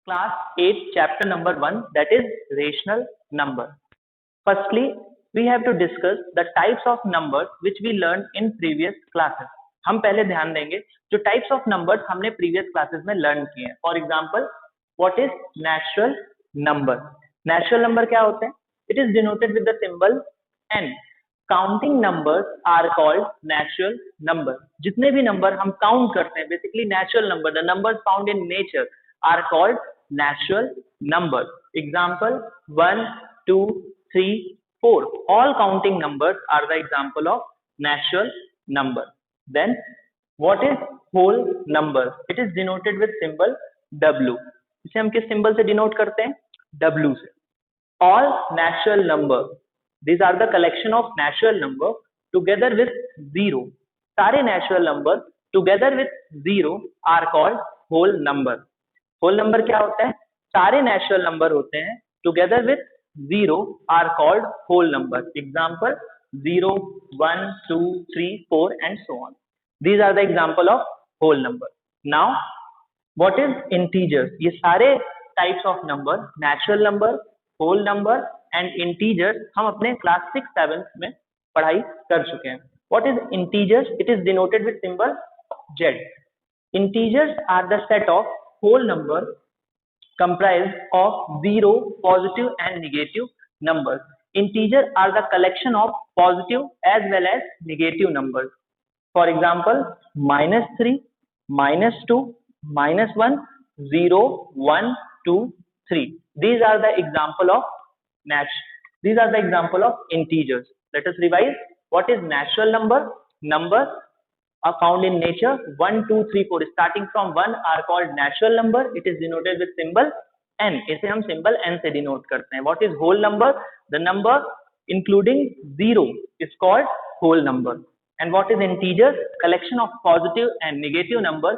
Class 8, chapter number 1, that is rational number. Firstly, we have to discuss the types of numbers which we learned in previous classes. हम पहले ध्यान देंगे जो types of numbers हमने previous classes में learn किए हैं. For example, what is natural number? Natural number क्या होते हैं? It is denoted with the symbol n. Counting numbers are called natural number. जितने भी number हम count करते हैं, basically natural number, the numbers found in nature are called natural numbers. Example 1, 2, 3, 4. All counting numbers are the example of natural number. Then what is whole number? It is denoted with symbol W. इसे हम किस symbol से denote करते हैं? W से. All natural number. These are the collection of natural number together with zero. सारे natural number together with zero are called whole number. Whole number क्या होता है? सारे natural number होते हैं together with zero are called whole number. Example 0, 1, 2, 3, 4 and so on. These are the example of whole number. Now what is integers? ये सारे types of number, natural number, whole number and integers हम अपने class 6, 7 में पढ़ाई कर चुके हैं. What is integers? It is denoted with symbol Z. Integers are the set of whole number comprised of zero, positive and negative numbers. Integers are the collection of positive as well as negative numbers. For example, -3, -2, -1, 0, 1, 2, 3. These are the example of integers. Let us revise. What is natural number? Numbers are found in nature 1, 2, 3, 4 starting from 1 are called natural number. It is denoted with symbol n. इसे हम symbol n से denote करते हैं. What is whole number? The number including 0 is called whole number. And what is integers? Collection of positive and negative number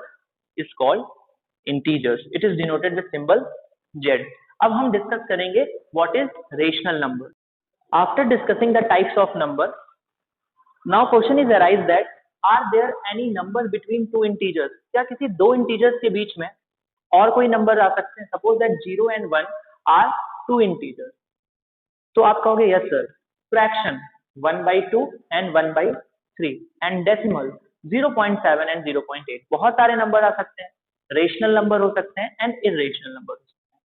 is called integers. It is denoted with symbol Z. अब हम discuss करेंगे what is rational number. After discussing the types of number, now question is arise that are there any number between two integers? क्या किसी दो integers के बीच में और कोई number आ सकते हैं? Suppose that 0 and 1 are two integers. तो आप कहोगे yes sir. Fraction 1/2 and 1/3 and decimal 0.7 and 0.8. बहुत सारे नंबर आ सकते हैं. रेशनल नंबर हो सकते हैं एंड इरेशनल नंबर हो सकते हैं.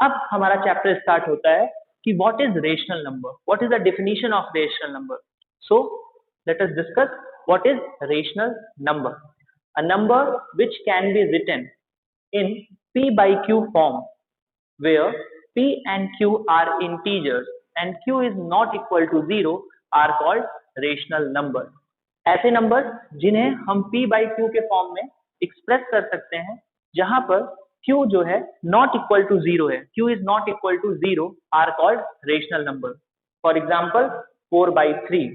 अब हमारा चैप्टर स्टार्ट होता है कि what is rational number, what is the definition of rational number. So let us discuss what is rational number. A number which can be written in p by q form where p and q are integers and q is not equal to 0 are called rational number. ऐसे number जिन्हें हम p by q के form में express कर सकते हैं जहां पर q जो है not equal to 0 है, q is not equal to 0 are called rational number. For example 4/3,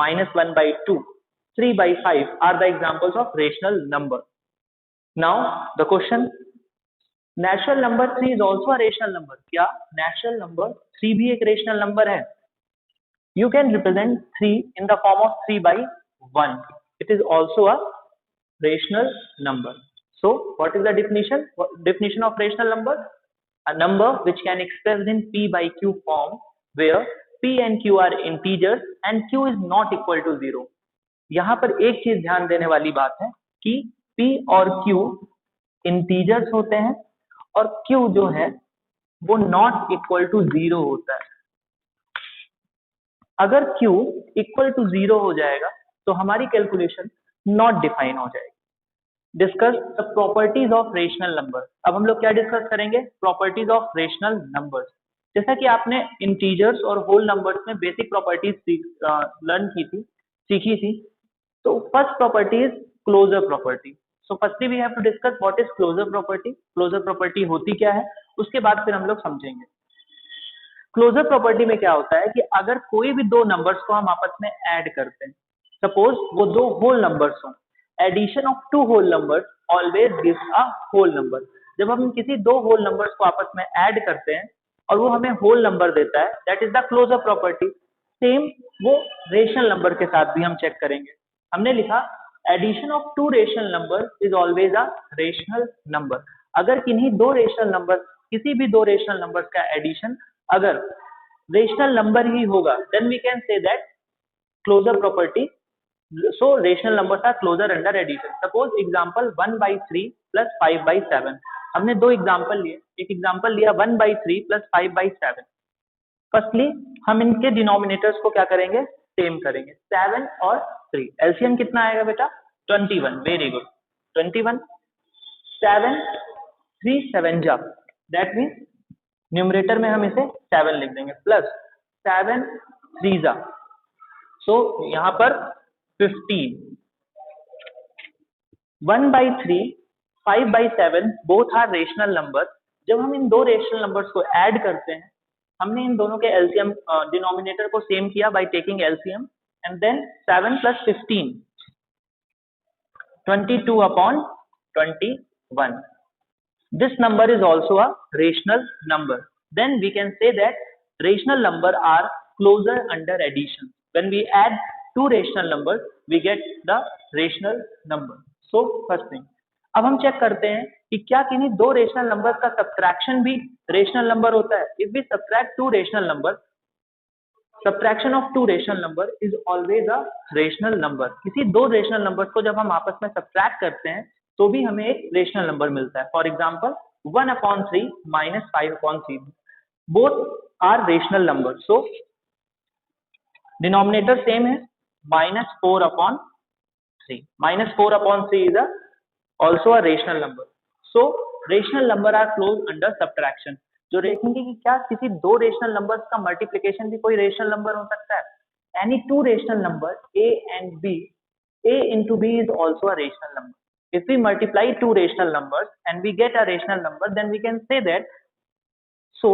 -1/2, 3/5 are the examples of rational number. Now the question, natural number 3 is also a rational number. क्या natural number 3 भी एक rational number है? You can represent 3 in the form of 3/1. It is also a rational number. So what is the definition of rational number? A number which can expressed in p by q form where p and q are integers and q is not equal to 0. यहाँ पर एक चीज ध्यान देने वाली बात है कि p और q integers होते हैं और q जो है वो not equal to 0 होता है. अगर q equal to 0 हो जाएगा तो हमारी कैलकुलेशन नॉट डिफाइन हो जाएगी. Discuss the properties of rational number. अब हम लोग क्या डिस्कस करेंगे? Properties of rational numbers. जैसा कि आपने इंटीजर्स और होल नंबर्स में बेसिक प्रॉपर्टीज लर्न की थी, सीखी थी. तो first property is closure property. So firstly we have to discuss what is closure property. Closure property होती क्या है, उसके बाद फिर हम लोग समझेंगे. क्लोजर प्रॉपर्टी में क्या होता है कि अगर कोई भी दो नंबर्स को हम आपस में ऐड करते हैं, सपोज वो दो होल नंबर्स हों, addition of two whole numbers always gives a whole number. जब हम किसी दो होल नंबर्स को आपस में ऐड करते हैं और वो हमें होल नंबर देता है, that is the closure property. Same वो रेशनल नंबर के साथ भी हम चेक करेंगे. हमने लिखा addition of two rational number is always a rational number. अगर किन्हीं दो रेशनल नंबर किसी भी दो रेशनल नंबर्स का एडिशन अगर रेशनल नंबर ही होगा, then we can say that closure property, so rational numbers are closer under addition. Suppose example 1/3 plus 5/7. हमने दो एग्जांपल लिए, एक एग्जांपल लिया 1/3 plus 5/7. फर्स्टली हम इनके डिनोमिनेटर्स को क्या करेंगे, सेम करेंगे, 7 और 3. एलसीएम कितना आएगा बेटा, 21. Very good, 21. 7 3 7 जा, दैट मीन्स न्यूमरेटर में हम इसे 7 लिख देंगे, प्लस 7 3 जा, सो यहाँ पर 15. 1/3 5/7 बोथ आर रेशनल नंबर. जब हम इन दो रेशनल नंबर्स को ऐड करते हैं, हमने इन दोनों के एलसीएम डिनोमिनेटर को सेम किया by taking LCM, and then 7 plus 15 22 upon 21. This number is also a rational number. Then we can say that rational number are closer under addition. When we add two rational numbers, we get the rational number. So first thing, अब हम check करते हैं कि क्या किन्हीं दो rational numbers का subtraction भी रेशनल नंबर होता है. If we subtract two rational number, subtraction of two rational number is always a rational number. किसी दो रेशनल नंबर्स को जब हम आपस में सब्ट्रैक्ट करते हैं तो भी हमें एक रेशनल नंबर मिलता है. For example 1/3 minus 5/3, both are rational number. So denominator same है, -4/3. -4/3 is also a rational number. So rational number are close under subtraction. जो देखेंगे कि क्या किसी दो रेशनल नंबर्स का मल्टीप्लिकेशन भी कोई रेशनल नंबर हो सकता है. Any two rational number a and b, a into b is also a rational number. If we multiply two rational numbers and we get a rational number, then we can say that so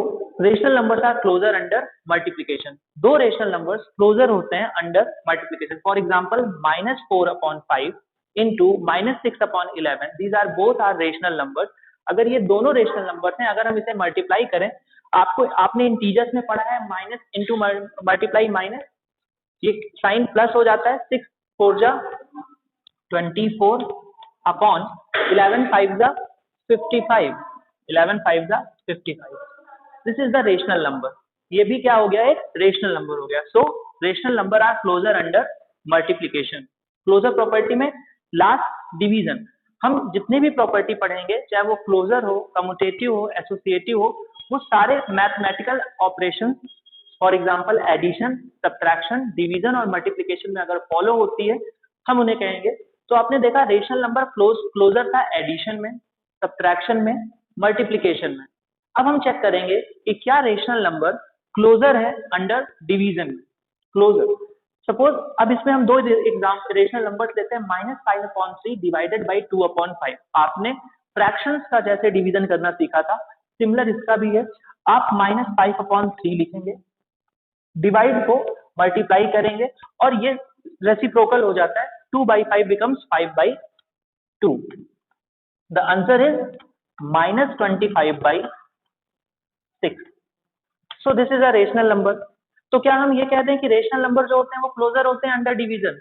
rational numbers are closer under multiplication. दो rational numbers closure होते हैं under multiplication. For example -4/5 into -6/11. These are both are rational numbers. अगर ये दोनों rational numbers हैं, अगर हम इसे मल्टीप्लाई करें, आपने इंटीजर्स में पढ़ा है माइनस इंटू मल्टीप्लाई माइनस, ये साइन प्लस हो जाता है. 6 4 जा 24 अपॉन 11 5 जा 55. 11 5 जा 55. This is the rational number. ये भी क्या हो गया, एक रेशनल नंबर हो गया. So rational number are closure under multiplication. Closure property में लास्ट डिवीजन, हम जितने भी प्रॉपर्टी पढ़ेंगे, चाहे वो क्लोजर हो, कम्यूटेटिव हो, एसोसिएटिव हो, वो सारे mathematical operation, for example addition, subtraction, division और मल्टीप्लिकेशन में अगर फॉलो होती है, हम उन्हें कहेंगे. तो आपने देखा रेशनल नंबर क्लोजर था एडिशन में, सब्ट्रैक्शन में, मल्टीप्लिकेशन में. अब हम चेक करेंगे कि क्या रेशनल नंबर क्लोजर है अंडर डिवीजन में. क्लोजर, सपोज अब इसमें हम दो रेशनल नंबर्स लेते हैं, -5/3 डिवाइडेड बाई 2/5. आपने फ्रैक्शंस का जैसे डिवीजन करना सीखा था, सिमिलर इसका भी है. आप -5/3 लिखेंगे, डिवाइड को मल्टीप्लाई करेंगे और ये रेसिप्रोकल हो जाता है. 2/5 becomes 5/2. The answer is -25/6. So this is a rational number. तो क्या हम ये कहते हैं कि रेशनल नंबर जो होते हैं वो क्लोजर होते हैं अंडर डिवीजन?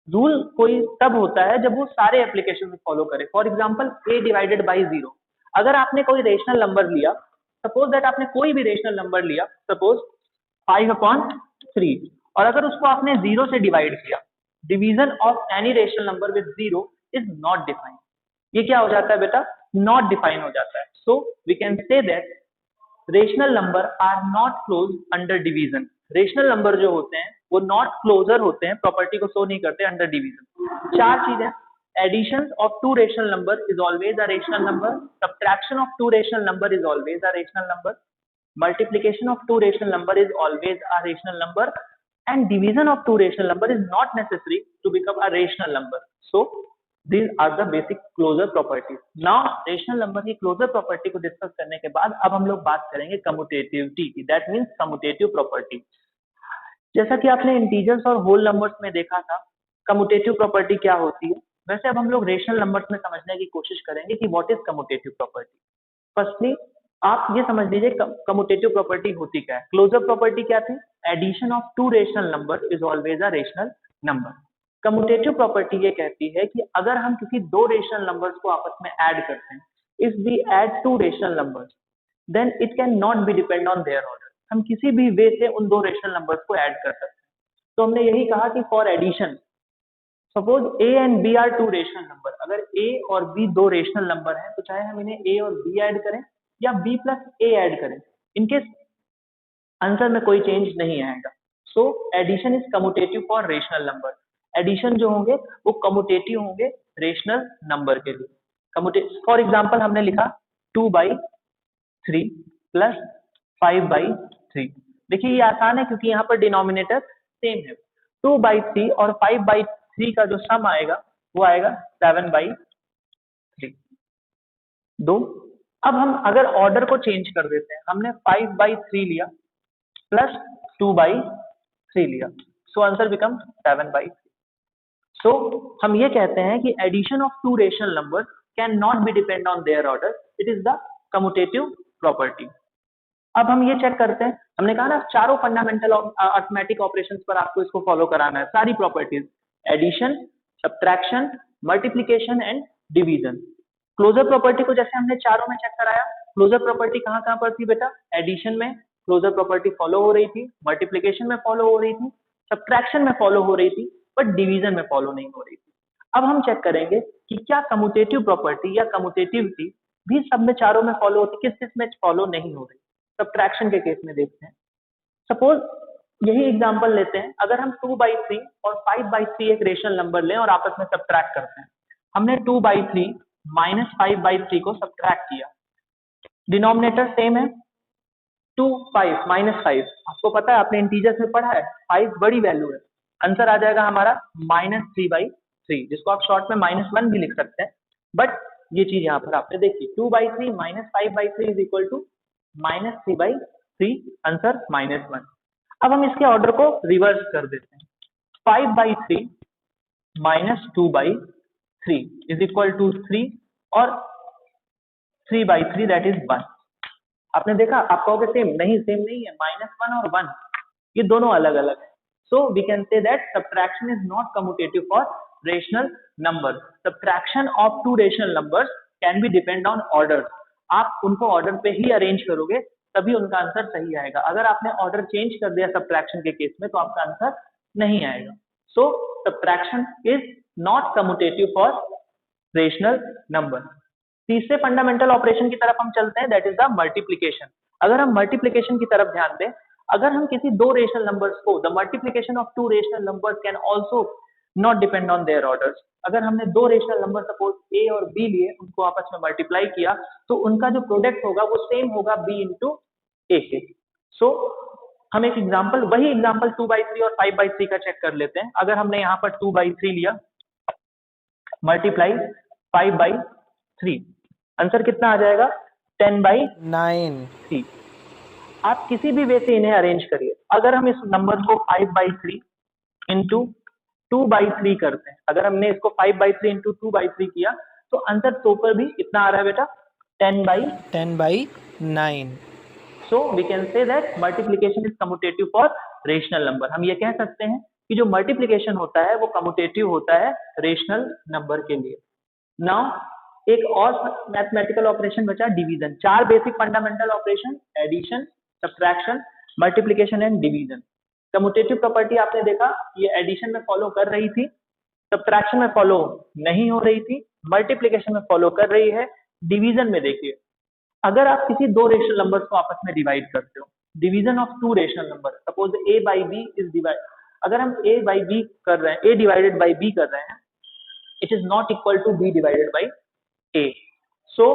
रूल कोई तब होता है जब वो सारे एप्लीकेशन में फॉलो करे. For example a divided by 0. अगर आपने कोई रेशनल नंबर लिया, सपोज दैट आपने कोई भी रेशनल नंबर लिया, सपोज 5/3, और अगर उसको आपने 0 से डिवाइड किया, division of any rational number with 0 is not defined. ये क्या हो जाता है बेटा, नॉट डिफाइन हो जाता है. So we can say that rational number are not close under division. Rational number जो होते हैं वो नॉट क्लोजर होते हैं, प्रॉपर्टी को शो नहीं करते अंडर डिवीजन. चार चीजें, addition of two rational number is always a rational number, subtraction of two rational number is always a rational number, multiplication of two rational number is always a rational number, and division of two rational number is not necessary to become a rational number. So these are the basic closure properties. Now rational number की closure property को discuss करने के बाद अब हम लोग बात करेंगे commutativity की, that means commutative property. जैसा कि आपने इंटीजर्स और होल नंबर्स में देखा था कम्यूटेटिव प्रॉपर्टी क्या होती है, वैसे अब हम लोग रेशनल नंबर्स में समझने की कोशिश करेंगे कि what is commutative property. Firstly आप ये समझ लीजिए कम्यूटेटिव प्रॉपर्टी होती क्या है. क्लोजर प्रॉपर्टी क्या थी, addition of two rational number is always a rational number. Commutative property ये कहती है कि अगर हम किसी दो रेशनल नंबर्स को आपस में ऐड करते हैं, if we add two rational numbers, then it can not be depend on their order. हम किसी भी वे से उन दो रेशनल नंबर्स को ऐड कर सकते हैं। तो हमने यही कहा कि for addition, suppose A and B are two rational number, अगर ए और बी दो रेशनल नंबर हैं तो चाहे हम इन्हें ए और बी ऐड करें या बी प्लस ए ऐड करें, इनके आंसर में कोई चेंज नहीं आएगा। So addition is commutative for rational number. Addition जो होंगे वो कम्यूटेटिव होंगे रेशनल नंबर के लिए। कम्यूटेटिव फॉर एग्जांपल हमने लिखा 2/3 प्लस 5/3। देखिए ये आसान है क्योंकि यहाँ पर डिनोमिनेटर सेम है। 2/3 और 5/3 का जो सम आएगा वो आएगा 7/3। दो, अब हम अगर ऑर्डर को चेंज कर देते हैं, हमने 5/3 लिया प्लस 2/3 लिया, सो आंसर बिकम 7/3। सो हम ये कहते हैं कि addition of two rational numbers can not be depend on their order, it is the commutative property. अब हम ये चेक करते हैं, हमने कहा ना चारों फंडामेंटल अर्थमेटिक ऑपरेशंस पर आपको इसको फॉलो कराना है, सारी properties, addition, subtraction, multiplication and division. Closure property को जैसे हमने चारों में चेक कराया, क्लोजर प्रॉपर्टी कहाँ कहाँ पर थी बेटा? एडिशन में क्लोजर प्रॉपर्टी फॉलो हो रही थी, मल्टीप्लिकेशन में फॉलो हो रही थी, सब्ट्रैक्शन में फॉलो हो रही थी, बट डिवीजन में फॉलो नहीं हो रही थी। अब हम चेक करेंगे कि क्या कम्यूटेटिव प्रॉपर्टी या कम्यूटेटिविटी भी सब में चारों में फॉलो होती, किस किस में फॉलो नहीं हो रही। सब्ट्रैक्शन के केस में देखते हैं। सपोज यही एग्जांपल लेते हैं, अगर हम 2/3 और 5/3 एक रेशनल नंबर लें और आपस में सब्ट्रैक्ट करते हैं। हमने 2/3 माइनस 5/3 को सब्ट्रैक्ट किया, डिनोमिनेटर सेम है, 2 5 माइनस 5, आपको पता है आपने इंटीजर्स में पढ़ा है 5 बड़ी वैल्यू है, आंसर आ जाएगा हमारा -3/3, जिसको आप शॉर्ट में -1 भी लिख सकते हैं, बट ये चीज यहाँ पर आपने देखी, 2/3 minus 5/3 is equal to -3/3, answer -1। अब हम इसके ऑर्डर को रिवर्स कर देते हैं, 5/3 माइनस 2/3 इज इक्वल टू 3 और 3/3 दैट इज 1। आपने देखा, आप कहोगे सेम नहीं, सेम नहीं है, -1 और 1 ये दोनों अलग अलग है। So we can say that subtraction is not commutative for rational number. Subtraction of two rational numbers can be depend on order. आप उनको ऑर्डर पे ही अरेंज करोगे तभी उनका आंसर सही आएगा। अगर आपने ऑर्डर चेंज कर दिया सब्ट्रैक्शन के केस में तो आपका आंसर नहीं आएगा। So subtraction is not commutative for rational number. तीसरे फंडामेंटल ऑपरेशन की तरफ हम चलते हैं, दैट इज द मल्टीप्लिकेशन। अगर हम मल्टीप्लिकेशन की तरफ ध्यान दें, अगर हम किसी दो रेशनल नंबर्स को, the multiplication of two rational numbers can also not depend on their orders. अगर हमने दो रेशनल नंबर सपोज ए और बी लिए, उनको आपस में मल्टीप्लाई किया तो उनका जो प्रोडक्ट होगा वो सेम होगा बी इंटू ए के। सो हम एक एग्जांपल, वही एग्जांपल 2/3 और 5/3 का चेक कर लेते हैं। अगर हमने यहाँ पर 2/3 लिया मल्टीप्लाई 5/3, आंसर कितना आ जाएगा? 10/9। आप किसी भी वे से इन्हें अरेंज करिए। अगर हम इस नंबर को 5/3 इंटू 2/3 करते हैं, अगर हमने इसको 5/3 इंटू 2/3 किया तो आंसर तो पर भी कितना आ रहा है बेटा? 10/9। So we can say that multiplication is commutative for rational number. हम ये कह सकते हैं कि जो मल्टीप्लिकेशन होता है वो कम्यूटेटिव होता है रेशनल नंबर के लिए। नाउ एक और मैथमेटिकल ऑपरेशन बचा, डिवीजन। चार basic fundamental operation, addition, subtraction, multiplication and division. Commutative property आपने देखा, ये एडिशन में फॉलो कर रही थी, सब्ट्रैक्शन में फॉलो नहीं हो रही थी, मल्टीप्लिकेशन में फॉलो कर रही है, डिवीजन में देखिए अगर आप किसी दो रेशनल नंबर्स को आपस में डिवाइड करते हो, division of two rational number, suppose a by B is divide, अगर हम a बाई बी कर रहे हैं, a डिवाइडेड बाई b कर रहे हैं, it is not equal to b divided by a। So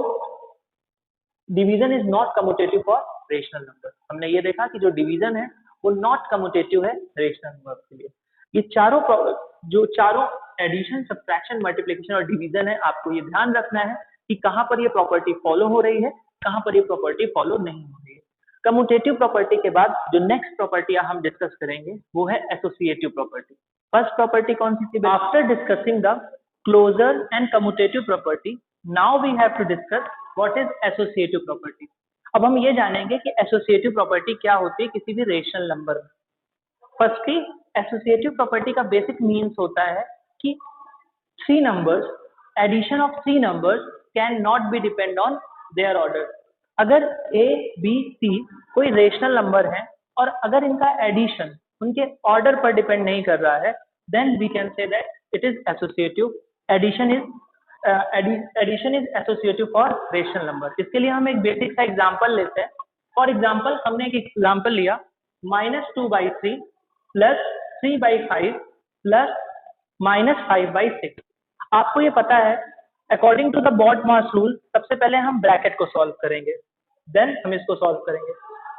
division is not commutative for rational number. हमने ये देखा कि जो डिवीजन है वो नॉट कम्यूटेटिव है रेशनल नंबर के लिए। ये चारों जो चारों एडिशन, सब्ट्रैक्शन, मल्टीप्लिकेशन और डिवीजन है, आपको ये ध्यान रखना है कि कहां पर ये प्रॉपर्टी फॉलो हो रही है, कहां पर ये प्रॉपर्टी फॉलो नहीं हो रही है। कम्यूटेटिव प्रॉपर्टी के बाद जो नेक्स्ट प्रॉपर्टी हम डिस्कस करेंगे वो है एसोसिएटिव प्रॉपर्टी। फर्स्ट प्रॉपर्टी कौन सी थी? After discussing the closure and commutative property, now we have to discuss what is associative property. अब हम ये जानेंगे कि एसोसिएटिव प्रॉपर्टी क्या होती है किसी भी रेशनल नंबर में। फर्स्टली एसोसिएटिव प्रॉपर्टी का बेसिक मीन्स होता है कि three numbers, addition of three numbers can not be depend on their order. अगर ए बी सी कोई रेशनल नंबर है और अगर इनका एडिशन उनके ऑर्डर पर डिपेंड नहीं कर रहा है, then we can say that it is associative. Addition is associative for rational number. इसके लिए हम एक बेसिक सा एग्जांपल लेते हैं। फॉर एग्जांपल हमने एक एग्जांपल लिया -2/3 प्लस 3/5 प्लस -5/6। आपको ये पता है according to the BODMAS rule सबसे पहले हम ब्रैकेट को सॉल्व करेंगे, देन हम इसको सॉल्व करेंगे।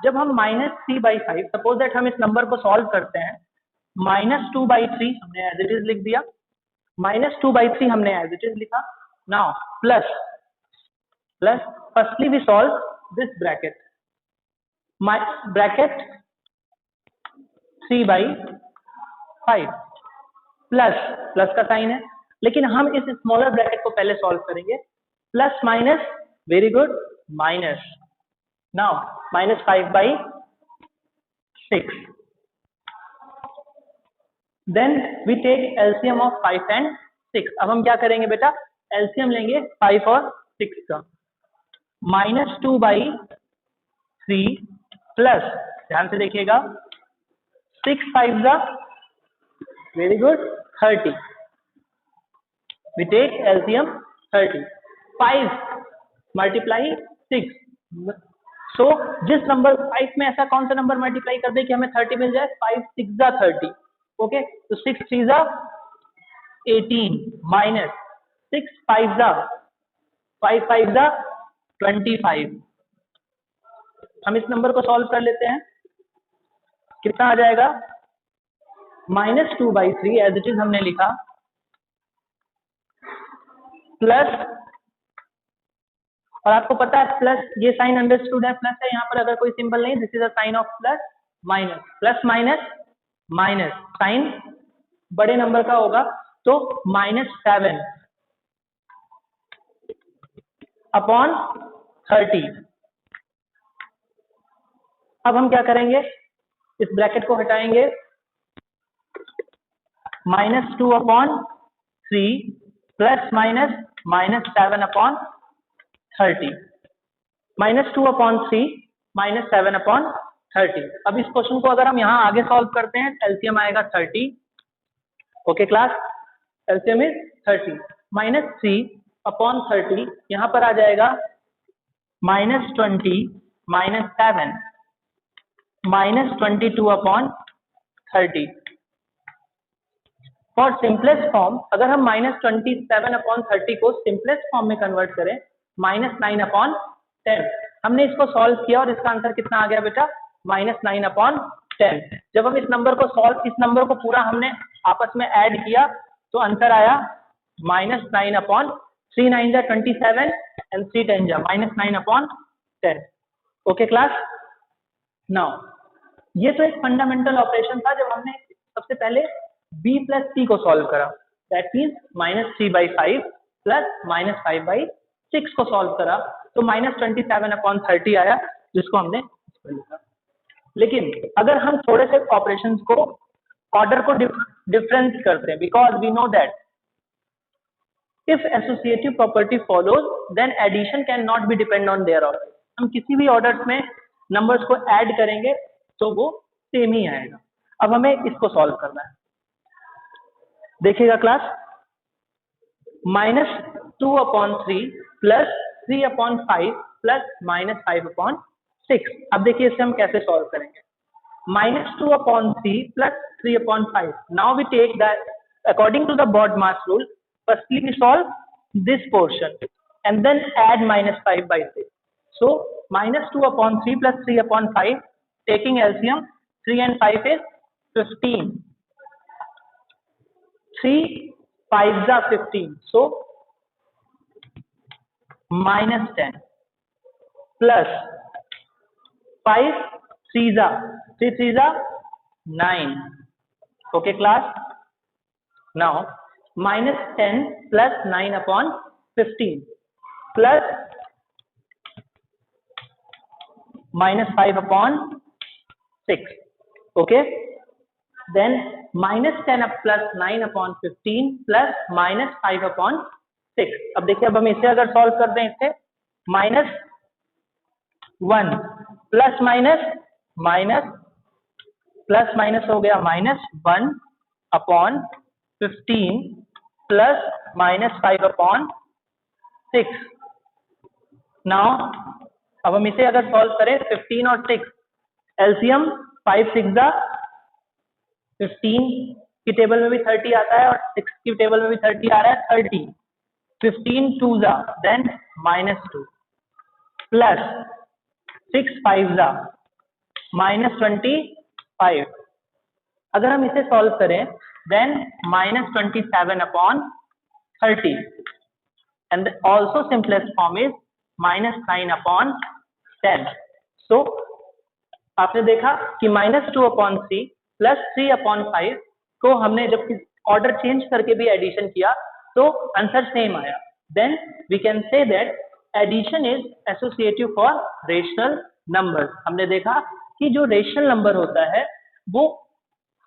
जब हम -3/5 सपोज दैट हम इस नंबर को सॉल्व करते हैं, -2/3 हमने एज इट इज लिख दिया, -2/3 हमने एज इट इज लिखा। Now plus firstly we solve this bracket, bracket 3/5 plus का साइन है, लेकिन हम इस स्मॉलर ब्रैकेट को पहले सॉल्व करेंगे। Plus minus, very good, minus. Now -5/6, then we take LCM of 5 and 6। अब हम क्या करेंगे बेटा, एलसीएम लेंगे 5 और 6 का। -2/3 प्लस, ध्यान से देखिएगा, 6 5 जा, very good, 30। We take LCM 30, 5 multiply 6। सो जिस नंबर 5 में ऐसा कौन सा नंबर मल्टीप्लाई कर दे कि हमें 30 मिल जाए, 5 6 जा 30। ओके, तो 6 3 जा 18 माइनस 6 5 जा 5 5 जा 25। हम इस नंबर को सॉल्व कर लेते हैं, कितना आ जाएगा, -2/3 एज इट इज हमने लिखा, प्लस, और आपको पता है प्लस, ये साइन अंडरस्टूड है, प्लस है, यहाँ पर अगर कोई सिंबल नहीं, this is a sign of plus minus, plus minus minus, sign बड़े नंबर का होगा, तो -7 अपॉन 30। अब हम क्या करेंगे, इस ब्रैकेट को हटाएंगे, -2/3 प्लस माइनस -7 अपॉन 30, -2/3 -7/30। अब इस क्वेश्चन को अगर हम यहाँ आगे सॉल्व करते हैं, एलसीएम आएगा 30। ओके क्लास, एलसीएम इज 30, -3/30 यहाँ पर आ जाएगा -20 -7 -22/30। फॉर सिंपलेस्ट फॉर्म, अगर हम -27/30 को सिंपलेस्ट फॉर्म में कन्वर्ट करें, -9/10। हमने इसको सॉल्व किया और इसका आंसर कितना आ गया बेटा, -9/10। जब हम इस नंबर को पूरा हमने आपस में ऐड किया तो आंसर आया -9/3 9 जा 27 एंड 3 10 जा -9/10। ओके क्लास, नाउ ये तो एक फंडामेंटल ऑपरेशन था जब हमने सबसे पहले b प्लस c को सॉल्व करा, दैट मीन्स -3/5 प्लस -5/6 को सॉल्व करा, तो -27/30 आया, जिसको हमने लिखा। लेकिन अगर हम थोड़े से ऑपरेशंस को, ऑर्डर को डिफरेंस करते हैं, because we know that if associative property follows then addition can not be depend on their order. हम किसी भी ऑर्डर्स में नंबर्स को ऐड करेंगे तो वो सेम ही आएगा। अब हमें इसको सॉल्व करना है, देखिएगा क्लास, -2/3 प्लस 3/5 प्लस -5/6। अब देखिए इसे हम कैसे सॉल्व करेंगे, -2/3 plus 3/5। Now we take that according to the BODMAS rule, firstly we solve this portion and then add -5/6. So -2/3 plus 3/5, taking LCM, 3 and 5 is 15. 3 5 जा 15, so -10 plus 5 3 जा 9. Okay class, now -10 plus 9/15 plus -5/6. Okay, then -10 plus 9/15 plus -5/6। अब देखिए, अब हम इसे अगर solve कर दें, इससे 1 प्लस माइनस प्लस माइनस हो गया -1 अपॉन 15 प्लस -5/6। नाउ अब हम इसे अगर सॉल्व करें 15 और 6 एलसीएम 5 6 जा 15 की टेबल में भी 30 आता है और 6 की टेबल में भी 30 आ रहा है 30 15 2 जा देन -2 प्लस 6 5 जा -25। अगर हम इसे सॉल्व करें then -27/30 and also simplest form is -9/10। so आपने देखा कि -2/3 प्लस 3/5 को हमने जब ऑर्डर चेंज करके भी एडिशन किया तो आंसर सेम आया। Then we can say that addition is associative for rational numbers. हमने देखा कि जो रेशनल नंबर होता है वो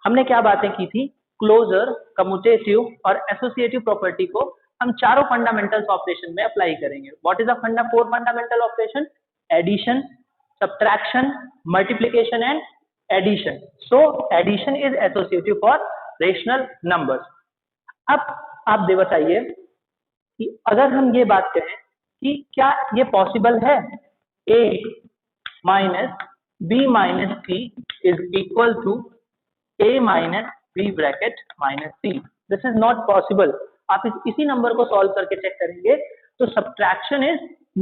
हमने क्या बातें की थी, क्लोजर, कम्यूटेटिव और एसोसिएटिव प्रॉपर्टी को हम चारों फंडामेंटल्स ऑपरेशन में अप्लाई करेंगे। What is the four fundamental operation? Addition, subtraction, multiplication and addition. So addition is associative for rational numbers. अब आप बताइए कि अगर हम ये बात करें कि क्या ये पॉसिबल है a minus b minus c is equal to a minus b bracket minus c. This is not possible. आप इसी नंबर को सॉल्व करके चेक करेंगे तो subtraction is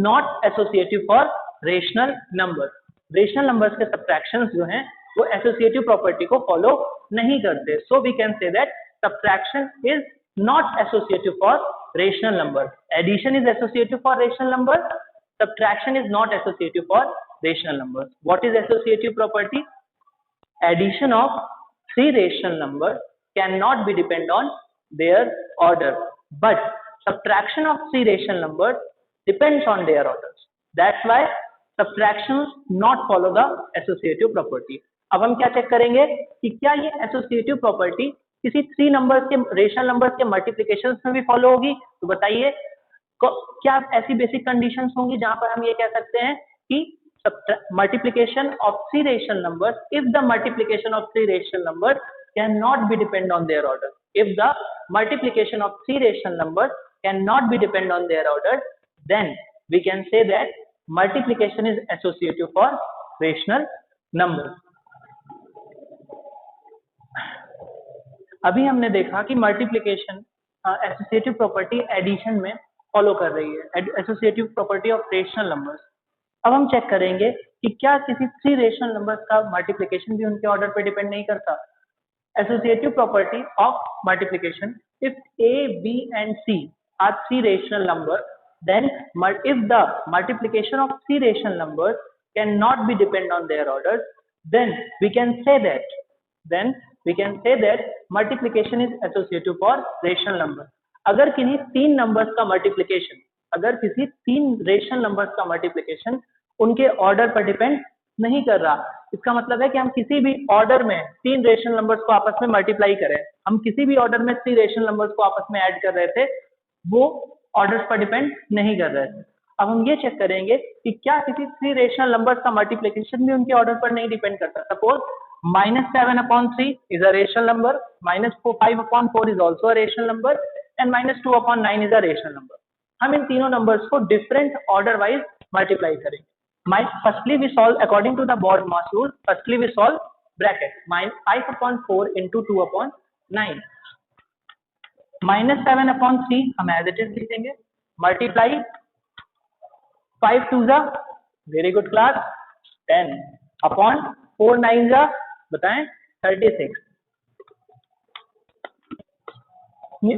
not associative for rational numbers. Rational numbers के subtractions जो हैं वो एसोसिएटिव प्रॉपर्टी को फॉलो नहीं करते। So we can say that subtraction is not associative for rational number. Addition is associative for rational number, subtraction is not associative for rational number. What is associative property? Addition of three rational numbers cannot be depend on their order, but subtraction of three rational numbers depends on their orders. That's why subtractions not follow the associative property. अब हम क्या check करेंगे कि क्या ये associative property किसी three numbers के rational numbers के मल्टीप्लिकेशन में भी फॉलो होगी? तो बताइए क्या ऐसी बेसिक कंडीशंस होंगी जहां पर हम ये कह सकते हैं कि multiplication of three rational numbers, if the multiplication of three rational numbers cannot be depend on their order, if the multiplication of three rational numbers cannot be depend on their order, then we can say that multiplication is associative for rational numbers. अभी हमने देखा कि multiplication associative property addition में follow कर रही है, associative property of rational numbers. अब हम चेक करेंगे कि क्या किसी थ्री रेशनल नंबर्स का मल्टीप्लिकेशन भी उनके ऑर्डर पे डिपेंड नहीं करता। Associative property of multiplication, if a, b and c are three rational numbers, then if the multiplication of three rational numbers cannot be depend on their orders, then we can say that multiplication is associative for rational number. अगर किसी तीन numbers का multiplication, अगर किसी तीन rational numbers का multiplication उनके order पर डिपेंड नहीं कर रहा, इसका मतलब है कि हम किसी भी ऑर्डर में तीन रेशनल नंबर्स को आपस में मल्टीप्लाई करें, हम किसी भी ऑर्डर में थ्री रेशनल नंबर्स को आपस में ऐड कर रहे थे, वो ऑर्डर्स पर डिपेंड नहीं कर रहे थे। अब हम ये चेक करेंगे कि क्या किसी थ्री रेशनल नंबर्स का मल्टीप्लिकेशन भी उनके ऑर्डर पर नहीं डिपेंड करता। Suppose -7/3 is a rational number, -5/4 is also a rational number and -2/9 is a rational number. हम इन तीनों नंबर्स को डिफरेंट ऑर्डर वाइज मल्टीप्लाई करेंगे। Firstly we solve according to the BODMAS rule. Firstly we solve bracket -5/4 into 2/9 -7/3 हम as it is लिख देंगे, multiply 5 2 जा very good class 10 upon 4 9 जा बताएं 36।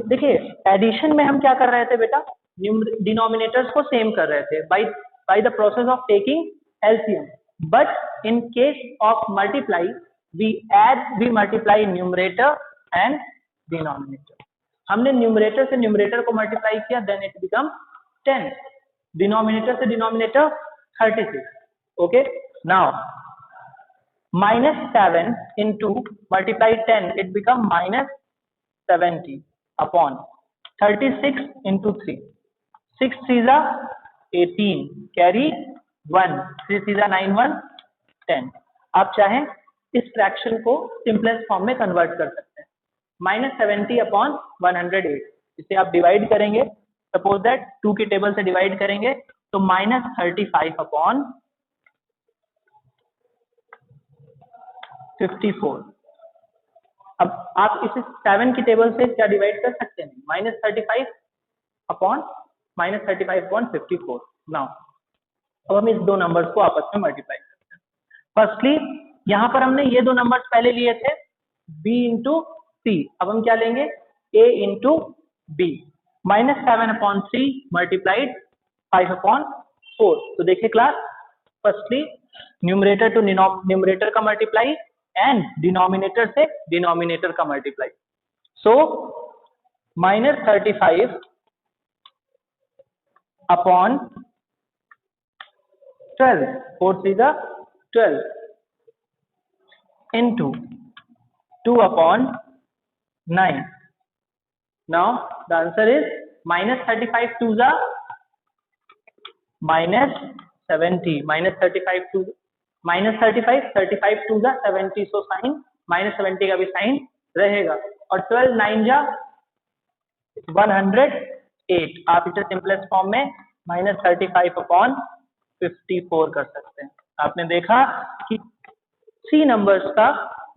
देखिए एडिशन में हम क्या कर रहे थे बेटा, डिनोमिनेटर्स को सेम कर रहे थे by the process of taking LCM, but in case of multiply we multiply numerator and denominator. हमने न्यूमरेटर से न्यूमरेटर को मल्टीप्लाई किया, then it become 10, डिनोमिनेटर से denominator 36. Okay, now -7 into multiply 10 it become -70 upon 36 into 3 6 3 18 carry 1, 3 सीधा 9 1 10। आप चाहें इस fraction को सिंपलेस्ट फॉर्म में कन्वर्ट कर सकते हैं। -70 अपॉन 108, इसे आप डिवाइड करेंगे, सपोज दैट 2 के टेबल से डिवाइड करेंगे तो -35 अपॉन 54। अब आप इसे 7 की टेबल से क्या डिवाइड कर सकते हैं, -35 अपॉन -35/54। नाउ अब हम इस दो नंबर्स को आपस में मल्टीप्लाई करते हैं। फर्स्टली यहाँ पर हमने ये दो नंबर्स पहले लिए थे b इंटू सी, अब हम क्या लेंगे a इंटू बी। -7/3 मल्टीप्लाइड 5/4। तो देखिए class, firstly numerator to numerator का मल्टीप्लाई एंड डिनोमिनेटर से डिनोमिनेटर का multiply. So -35 upon 12, 4 3 12 into 2 upon 9. Now the answer is -35 2 the -70, -35 2 -35 35 2 the 70, so sign -70 का भी साइन रहेगा, और 12 9 जा 108। आप इसे सिंपलेस्ट फॉर्म में -35 अपॉन 54 कर सकते हैं। आपने देखा कि सी नंबर्स का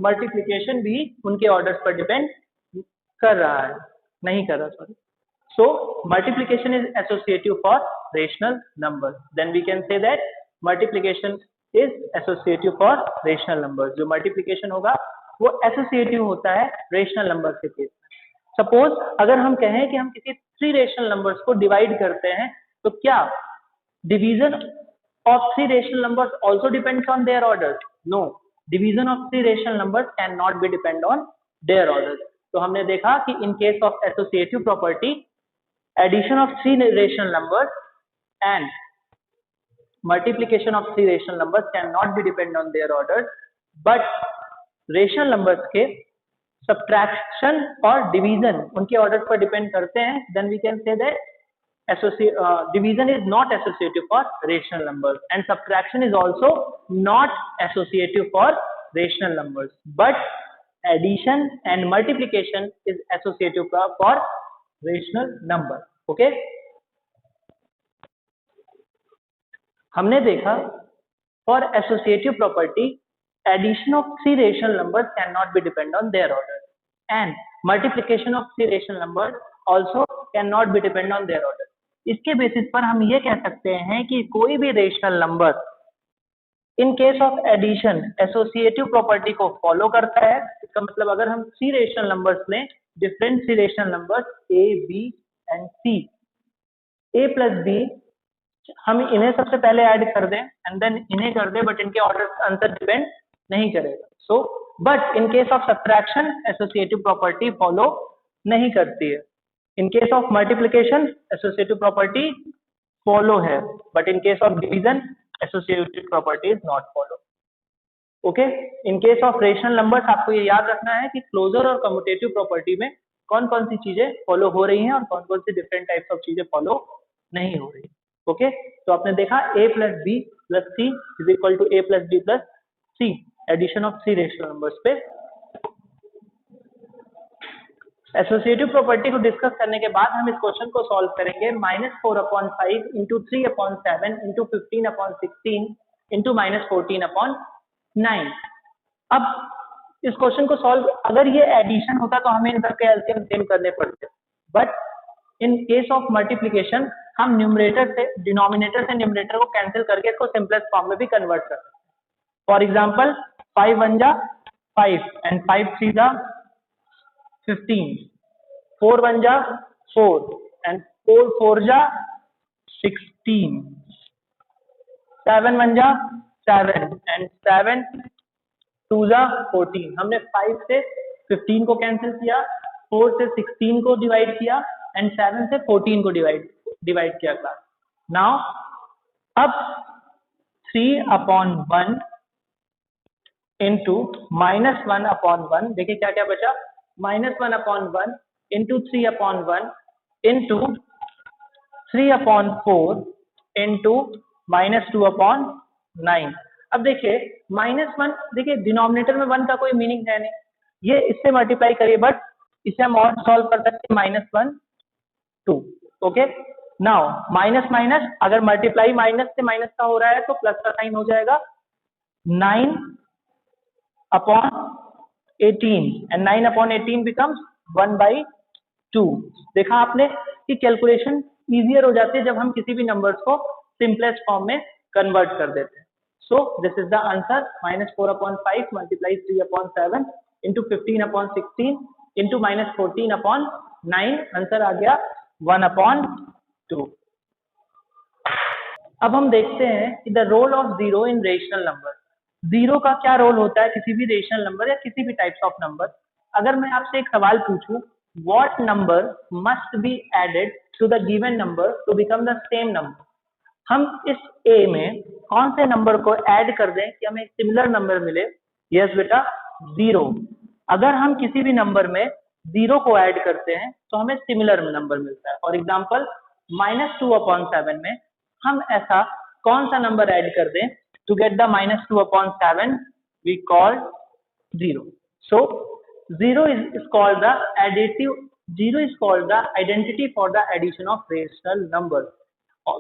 मल्टीप्लिकेशन भी उनके ऑर्डर्स पर डिपेंड कर रहा है, नहीं कर रहा, sorry. So multiplication is associative for rational numbers, then we can say that multiplication is associative for rational numbers. जो मल्टीप्लिकेशन होगा वो एसोसिएटिव होता है रेशनल नंबर्स के केस में। सपोज अगर हम कहें कि हम किसी 3 रेशनल नंबर्स को डिवाइड करते हैं, तो क्या division of 3 rational numbers also depends on their orders? No, division of 3 rational numbers cannot be depend on their orders. तो हमने देखा कि in case of associative property, addition of 3 rational numbers and multiplication of 3 rational numbers cannot be depend on their orders, but rational numbers के subtraction और division उनके orders पर depend करते हैं, then we can say that division is not associative for rational numbers and subtraction is also not associative for rational numbers, but addition and multiplication is associative for rational number. Okay, हमने देखा for associative property addition of 3 rational numbers cannot be depend on their order and multiplication of 3 rational numbers also cannot be depend on their order. इसके basis पर हम ये कह सकते हैं कि कोई भी rational number in case of addition associative property को फॉलो करता है। इसका मतलब अगर हम 3 रेशनल नंबर्स लें, different 3 rational numbers a, b and c, a plus b, हम इन्हें सबसे पहले ऐड कर दें एंड देन इन्हें कर दें, बट इनके ऑर्डर अंतर डिपेंड नहीं करेगा। So but in case of subtraction associative property follow नहीं करती है। In case of multiplication, associative property follow है, but in case of division, associative property is not follow. Okay? In case of rational numbers, आपको ये याद रखना है कि closure और commutative property में कौन कौन सी चीजें follow हो रही हैं और कौन कौन सी different types of चीजें follow नहीं हो रही। Okay? तो आपने देखा a plus b plus c is equal to a plus b plus c, addition of 3 rational numbers पे। एसोसिएटिव प्रॉपर्टी को डिस्कस करने के बाद हम इस क्वेश्चन को सॉल्व करेंगे। -4/5 इंटू 3/7 इंटू 15/16 इंटू -14/9। अब इस क्वेश्चन को सॉल्व, अगर ये एडिशन होता तो हमें इन सबके एलसीएम सेम करने पड़ते, but in case of multiplication हम न्यूमरेटर से डिनोमिनेटर से न्यूमरेटर को कैंसिल करके इसको सिंपलेस्ट फॉर्म में भी कन्वर्ट कर सकते हैं। फॉर एग्जाम्पल 5 1 जा 5 एंड 5 3 जा 15, 4 1 जा 4 and 4 4 जा 16, 7 1 जा 7 and 7 2 जा 14। हमने 5 से 15 को कैंसिल किया, 4 से 16 को डिवाइड किया एंड 7 से 14 को डिवाइड किया क्लास। नाउ अब 3/1 इंटू -1/1, देखिए क्या क्या बचा, -1/1 इंटू 3/1 इंटू 3/4 इंटू -2/9। अब देखिए -1, देखिए डिनोमिनेटर में 1 का कोई मीनिंग है नहीं, ये इससे मल्टीप्लाई करिए, बट इसे हम और सॉल्व कर सकते हैं, -1 2। ओके, नाउ माइनस माइनस, अगर मल्टीप्लाई माइनस से माइनस का हो रहा है तो प्लस का साइन हो जाएगा, 9/18 एंड 9/18 बिकम्स 1/2। देखा आपने कि कैलकुलेशन इजियर हो जाती है जब हम किसी भी नंबर्स को सिंपलेस्ट फॉर्म में कन्वर्ट कर देते हैं। So this is the answer, -4/5 multiply 3/7 into 15/16 into -14/9, answer आ गया 1/2। अब हम देखते हैं कि the role of zero in rational number. Zero का क्या रोल होता है किसी भी रेशनल नंबर या किसी भी टाइप्स ऑफ नंबर। अगर मैं आपसे एक सवाल पूछूं, what number must be added to the given number to become the same number, हम इस ए में कौन से नंबर को ऐड कर दें कि हमें एक सिमिलर नंबर मिले। यस बेटा, जीरो। अगर हम किसी भी नंबर में जीरो को ऐड करते हैं तो हमें सिमिलर नंबर मिलता है। फॉर एग्जाम्पल -2/7 में हम ऐसा कौन सा नंबर ऐड कर दें to get the -2/7, we call zero. So zero is called the additive, zero is called the identity for the addition of rational numbers.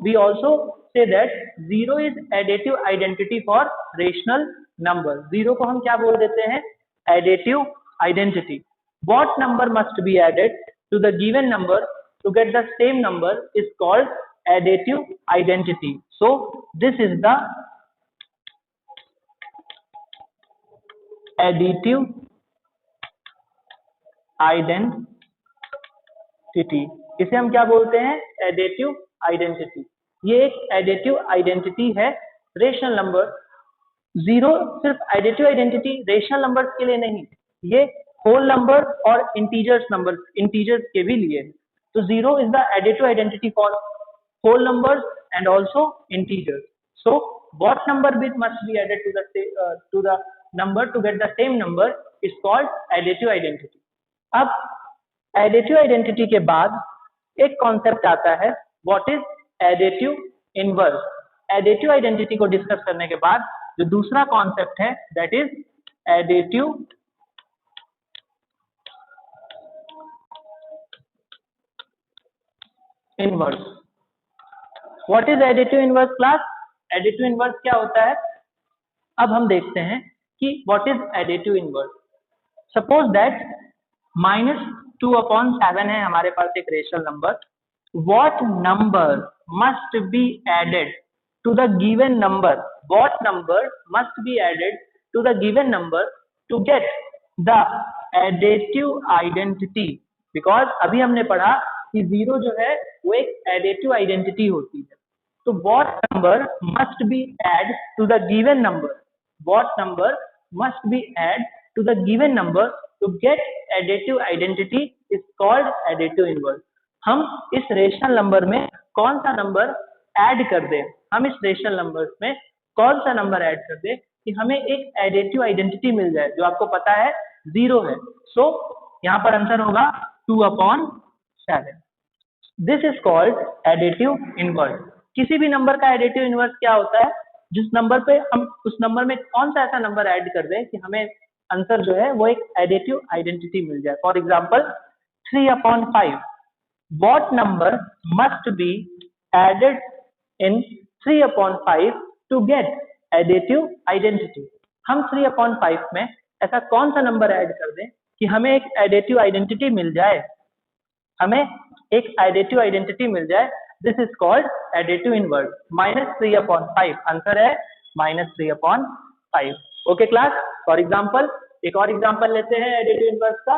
We also say that zero is additive identity for rational number। Zero को हम क्या बोल देते हैं, additive identity। What number must be added to the given number to get the same number is called additive identity। So this is the additive identity. इसे हम क्या बोलते हैं, एडेटिव आइडेंटिटी। ये एक एडेटिव आइडेंटिटी है रेशनल नंबर। जीरो सिर्फ additive identity rational numbers के लिए नहीं, ये होल नंबर और इंटीजर्स के भी लिए है। तो zero is the additive identity for whole numbers and also integers. So what number bit must be added to the number to get the same number is called additive identity. अब additive identity के बाद एक concept आता है, what is additive inverse. Additive identity को discuss करने के बाद जो दूसरा कॉन्सेप्ट है that is additive inverse. What is additive inverse class? Additive inverse क्या होता है, अब हम देखते हैं कि what is additive inverse. Suppose that -2/7 है हमारे पास एक rational number. What number must be added to the given number, what number must be added to the given number to get the additive identity. Because अभी हमने पढ़ा कि zero जो है वो एक एडेटिव आइडेंटिटी होती है। तो what number must be add to the given number, what number must be add to the given number to get additive identity is called additive inverse। हम इस रेशनल नंबर में कौन सा नंबर ऐड कर दें, हम इस रेशनल नंबर में कौन सा नंबर ऐड कर दें कि हमें एक एडिटिव आइडेंटिटी मिल जाए, जो आपको पता है जीरो है। सो यहाँ पर आंसर होगा 2/7। This is called additive inverse. किसी भी नंबर का एडिटिव इनवर्स क्या होता है, जिस नंबर पे हम उस नंबर में कौन सा ऐसा नंबर ऐड कर दें कि हमें आंसर जो है वो एक एडिटिव आइडेंटिटी मिल जाए। For example 3/5, what number must be added in 3/5 to get additive identity. हम 3/5 में ऐसा कौन सा नंबर ऐड कर दें कि हमें एक एडिटिव आइडेंटिटी मिल जाए, हमें एक एडिटिव आइडेंटिटी मिल जाए। This is called additive inverse. -3/5 answer है -3/5। ओके क्लास, फॉर एग्जाम्पल एक और एग्जाम्पल लेते हैं एडिटिव इनवर्स का।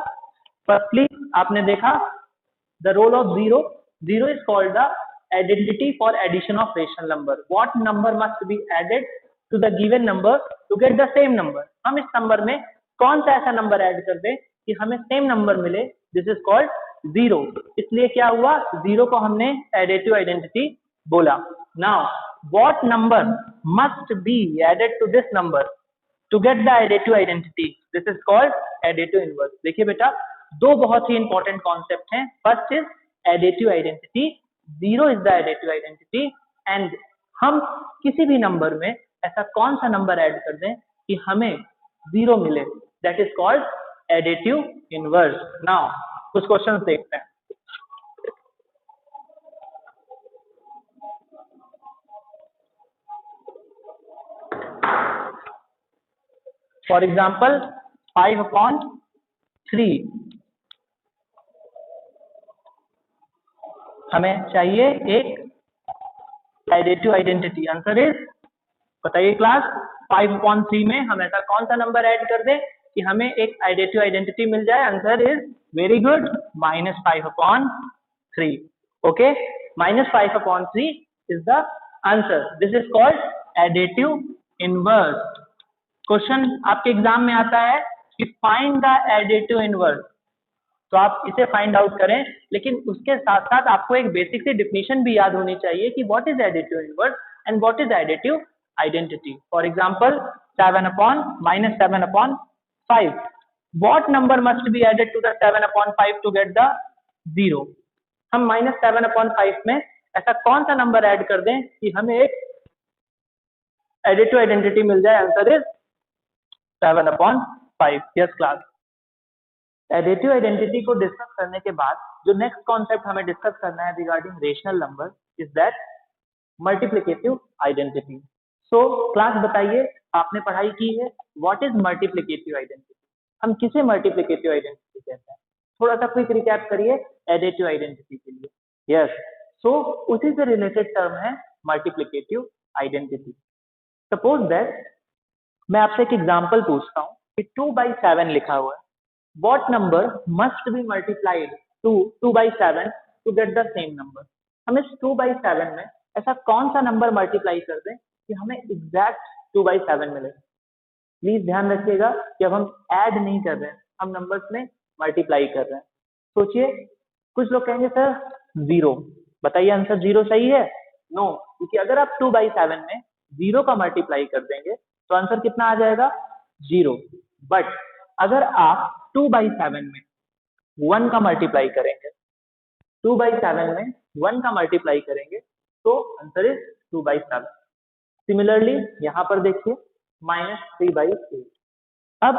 फर्स्टली आपने देखा the role of zero, zero is called the identity for addition of rational number. What number must be added to the given number to get the same number, हम इस number में कौन सा ऐसा number add कर दें कि हमें सेम नंबर मिले, दिस इज कॉल्ड जीरो। इसलिए क्या हुआ, जीरो को हमने एडिटिव आइडेंटिटी बोला। Now what number must be added to this number to get the additive identity, this is called additive inverse। देखिए बेटा, दो बहुत ही इंपॉर्टेंट कॉन्सेप्ट हैं। First is additive identity, zero is the additive identity and हम किसी भी number में ऐसा कौन सा नंबर ऐड कर दें कि हमें 0 मिले, that is called additive inverse. Now कुछ क्वेश्चन देखते हैं। फॉर एग्जाम्पल 5/3 हमें चाहिए एक एडिटिव आइडेंटिटी। आंसर इज, बताइए क्लास, 5/3 में हम ऐसा कौन सा नंबर ऐड कर दें कि हमें एक एडिटिव आइडेंटिटी मिल जाए। Answer is very good, -5/3। Okay, -5/3 is the answer. This is called additive inverse. Question आपके एग्जाम में आता है कि फाइंड द एडिटिव इनवर्स, तो आप इसे फाइंड आउट करें, लेकिन उसके साथ साथ आपको एक बेसिक सी डिफिनेशन भी याद होनी चाहिए कि what is additive inverse and what is additive identity. For example 7/-7/5, what number must be added to the 7/5 to get the 0? हम -7/5 में ऐसा कौन सा नंबर ऐड कर दें कि हमें एक एडिटिव आइडेंटिटी मिल जाए। Answer is 7/5। Yes class. Additive identity को डिस्कस करने के बाद जो नेक्स्ट कॉन्सेप्ट हमें डिस्कस करना है regarding rational number is that multiplicative identity. So class बताइए, आपने पढ़ाई की है, व्हाट इज मल्टीप्लिकेटिव आइडेंटिटी? हम किसे मल्टीप्लिकेटिव आइडेंटिटी कहते हैं? थोड़ा सा क्विक रिकैप करिए एडिटिव आइडेंटिटी के लिए। यस, सो उसी से रिलेटेड टर्म है मल्टीप्लिकेटिव आइडेंटिटी। सपोज दैट मैं आपसे एक एग्जांपल पूछता हूँ कि 2/7 लिखा हुआ है। What number must be multiplied to 2/7 to get the same number? हम इस 2/7 में ऐसा कौन सा नंबर मल्टीप्लाई कर दें कि हमें एग्जैक्ट 2/7 मिले। प्लीज ध्यान रखिएगा कि अब हम ऐड नहीं कर रहे हैं, हम नंबर्स में मल्टीप्लाई कर रहे हैं। सोचिए, कुछ लोग कहेंगे सर 0, बताइए आंसर 0 सही है? नो, क्योंकि अगर आप 2/7 में 0 का मल्टीप्लाई कर देंगे तो आंसर कितना आ जाएगा? 0। बट अगर आप 2/7 में 1 का मल्टीप्लाई करेंगे, 2/7 में 1 का मल्टीप्लाई करेंगे तो आंसर इज 2/7। सिमिलरली यहाँ पर देखिए -3/8। अब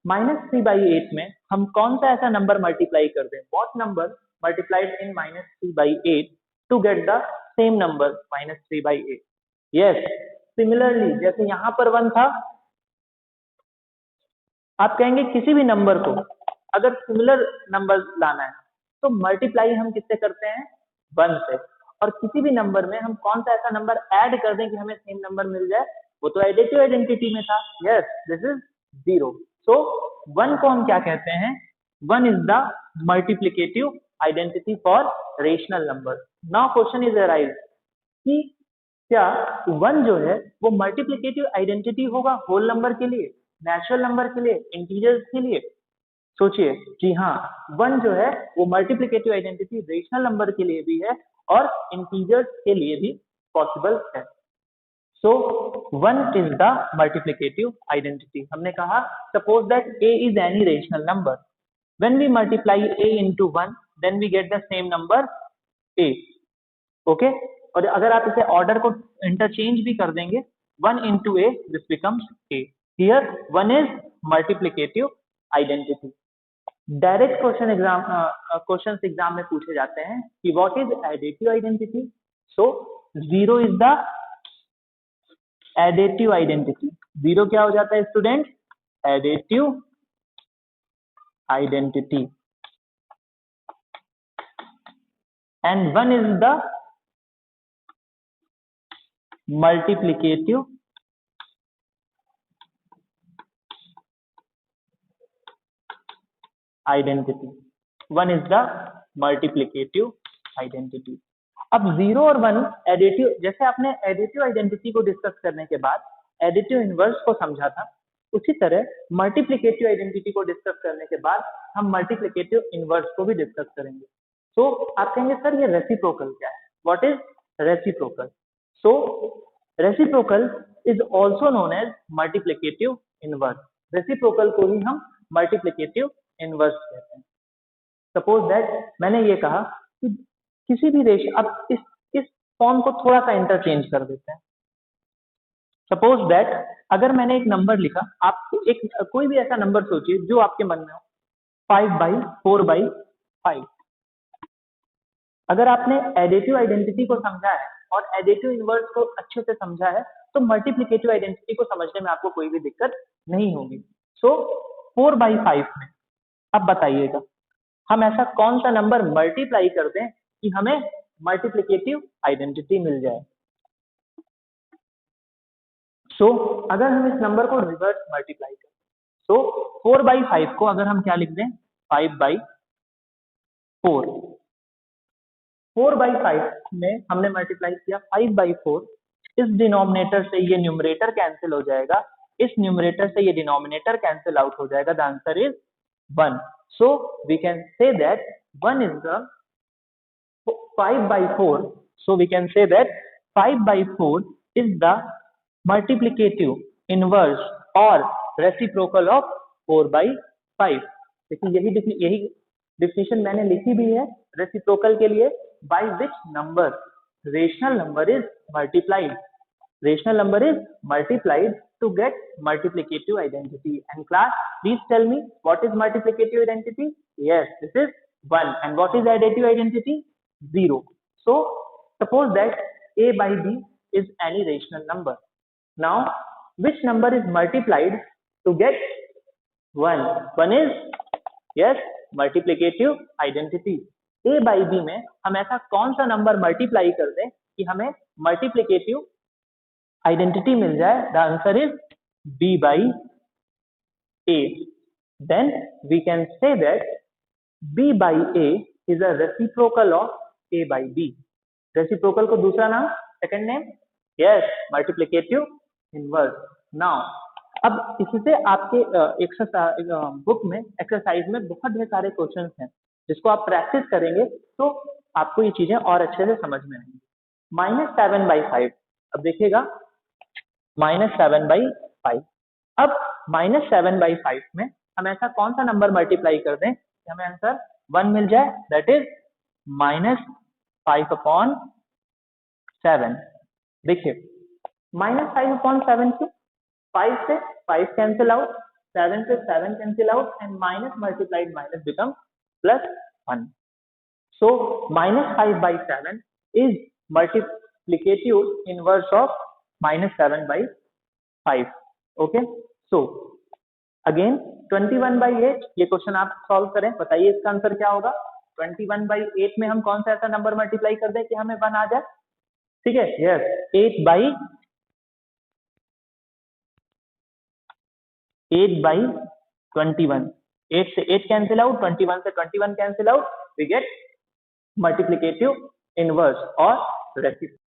-3/8 में हम कौन सा ऐसा नंबर मल्टीप्लाई कर दें? What number multiplied in -3/8 to get the same number -3/8? Yes, similarly जैसे यहाँ पर 1 था, आप कहेंगे किसी भी नंबर को अगर सिमिलर नंबर लाना है तो मल्टीप्लाई हम किससे करते हैं? 1 से। और किसी भी नंबर में हम कौन सा ऐसा नंबर ऐड कर दें कि हमें सेम नंबर मिल जाए? वो तो एडिटिव आइडेंटिटी में था। Yes, this is 0। सो 1 को हम क्या कहते हैं? 1 is the multiplicative identity for rational number. Now question is arise कि क्या 1 जो है वो मल्टीप्लिकेटिव आइडेंटिटी होगा होल नंबर के लिए, नेचुरल नंबर के लिए, इंटीजर्स के लिए? सोचिए, जी हाँ, 1 जो है वो मल्टीप्लिकेटिव आइडेंटिटी रेशनल नंबर के लिए भी है और इंटीजर्स के लिए भी पॉसिबल है। So 1 is the multiplicative identity. हमने कहा suppose that a is any rational number, when we multiply a into 1 then we get the same number a। Okay, और अगर आप इसे ऑर्डर को इंटरचेंज भी कर देंगे, 1 into a this becomes a। Here 1 is multiplicative identity. Direct question exam में पूछे जाते हैं कि what is additive identity. So 0 is the additive identity. 0 क्या हो जाता है student? Additive identity. And 1 is the multiplicative identity. 1 is the multiplicative identity. अब 0 और 1 एडिटिव, जैसे आपने एडिटिव आइडेंटिटी को डिस्कस करने के बाद एडिटिव इनवर्स को समझा था, उसी तरह मल्टीप्लिकेटिव आइडेंटिटी को डिस्कस करने के बाद हम मल्टीप्लिकेटिव इनवर्स को भी डिस्कस करेंगे। तो आप कहेंगे सर ये रेसिप्रोकल क्या है? What is reciprocal? So reciprocal is also known as multiplicative inverse. Reciprocal को ही हम मल्टीप्लिकेटिव इनवर्स कहते हैं। सपोज दैट मैंने ये कहा कि किसी भी रेशियो, अब इस फॉर्म को थोड़ा सा इंटरचेंज कर देते हैं। सपोज दैट अगर मैंने एक नंबर लिखा, आप एक कोई भी ऐसा नंबर सोचिए जो आपके मन में हो, 5/4/5। अगर आपने एडिटिव आइडेंटिटी को समझा है और एडिटिव इनवर्स को अच्छे से समझा है, तो मल्टीप्लिकेटिव आइडेंटिटी को समझने में आपको कोई भी दिक्कत नहीं होगी। सो 4/5 में अब बताइएगा हम ऐसा कौन सा नंबर मल्टीप्लाई कर दें कि हमें मल्टीप्लिकेटिव आइडेंटिटी मिल जाए। सो अगर हम इस नंबर को रिवर्स मल्टीप्लाई करें, तो 4/5 को अगर हम क्या लिख दें, 5/4। 4/5 में हमने मल्टीप्लाई किया 5/4, इस डिनोमिनेटर से ये न्यूमरेटर कैंसिल हो जाएगा, इस न्यूमरेटर से ये डिनोमिनेटर कैंसिल आउट हो जाएगा, the answer is 1। So we can say that 1 is the 5/4। So we can say that 5/4 is the multiplicative inverse or reciprocal of 4/5। देखिए यही डिफिनेशन मैंने लिखी भी है रेसिप्रोकल के लिए, by which number rational number is multiplied। Rational number is multiplied to get multiplicative identity। And class, please tell me what is multiplicative identity? Yes, this is 1. And what is additive identity? 0. So suppose that a by b is any rational number. Now which number is multiplied to get 1? 1 is, yes, multiplicative identity। a by b में हम ऐसा कौन सा number multiply कर दें कि हमें multiplicative identity मिल जाए, the answer is b/a। Then we can say that b/a is a reciprocal of a/b। Reciprocal को दूसरा नाम, second name, yes, multiplicative inverse. Now अब इससे आपके एक्सरसाइज बुक में एक्सरसाइज में बहुत ढेर सारे क्वेश्चंस हैं जिसको आप प्रैक्टिस करेंगे तो आपको ये चीजें और अच्छे से समझ में आएंगी। -7/5, अब देखिएगा -7/5। अब -7/5 में हम ऐसा कौन सा नंबर मल्टीप्लाई कर दें कि हमें आंसर 1 मिल जाए, दैट इज -5/7। देखिए -5/7 क्यों? 5 से 5 कैंसिल आउट, 7 से 7 cancel out, and minus multiplied minus become +1। So -5/7 is multiplicative inverse of -7/5। Okay, so again 21/8, ये क्वेश्चन आप सॉल्व करें, बताइए इसका आंसर क्या होगा। 21/8 में हम कौन सा ऐसा नंबर मल्टीप्लाई कर दें कि हमें 1 आ जाए, ठीक है, यस, 8/21। 8 से 8 कैंसिल आउट, 21 से 21 cancel out, we get multiplicative inverse or reciprocal।